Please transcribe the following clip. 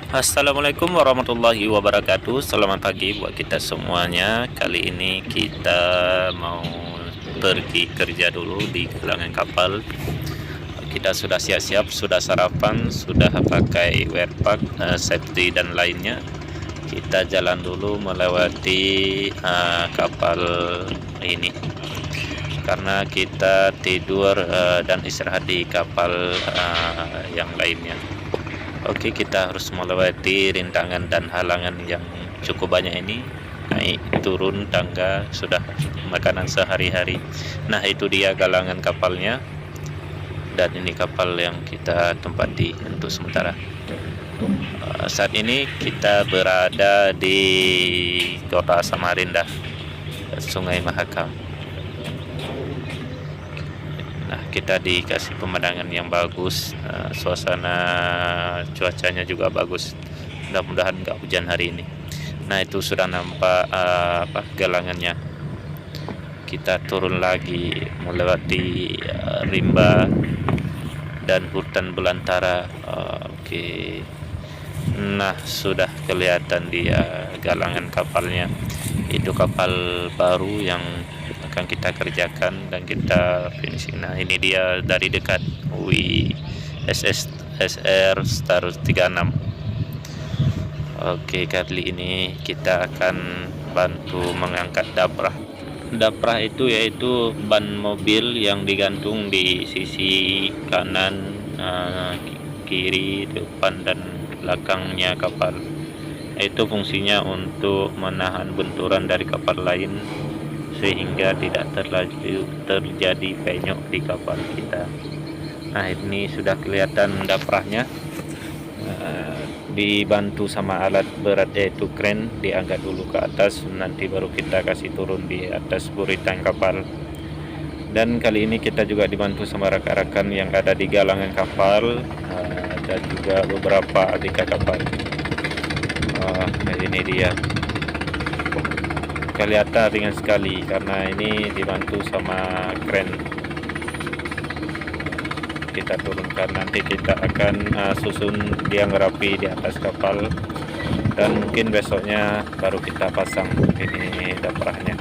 Assalamualaikum warahmatullahi wabarakatuh. Selamat pagi buat kita semuanya. Kali ini kita mau pergi kerja dulu di galangan kapal. Kita sudah siap-siap, sudah sarapan, sudah pakai wear pack, safety dan lainnya. Kita jalan dulu melewati kapal ini karena kita tidur dan istirahat di kapal yang lainnya. Oke, kita harus melewati rintangan dan halangan yang cukup banyak ini. Naik turun tangga sudah makanan sehari-hari. Nah, itu dia galangan kapalnya. Dan ini kapal yang kita tempati untuk sementara. Saat ini kita berada di Kota Samarinda, Sungai Mahakam. Nah, kita dikasih pemandangan yang bagus, suasana cuacanya juga bagus. Mudah-mudahan nggak hujan hari ini. Nah, itu sudah nampak galangannya. Kita turun lagi melewati rimba dan hutan belantara. Oke. Nah, sudah kelihatan dia galangan kapalnya. Itu kapal baru yang akan kita kerjakan dan kita finishing. Nah, ini dia dari dekat WSS SR Star 36. Oke, kali ini kita akan bantu mengangkat daprah. Daprah itu yaitu ban mobil yang digantung di sisi kanan, kiri, depan dan belakangnya kapal. Itu fungsinya untuk menahan benturan dari kapal lain sehingga tidak terjadi penyok di kapal kita. Nah, ini sudah kelihatan daprahnya, dibantu sama alat berat yaitu kren, diangkat dulu ke atas, nanti baru kita kasih turun di atas buritan kapal. Dan kali ini kita juga dibantu sama rekan-rekan yang ada di galangan kapal, dan juga beberapa abk kapal. Nah, ini dia, kelihatan ringan sekali karena ini dibantu sama kren. Kita turunkan, nanti kita akan susun yang rapi di atas kapal dan mungkin besoknya baru kita pasang ini daprahnya.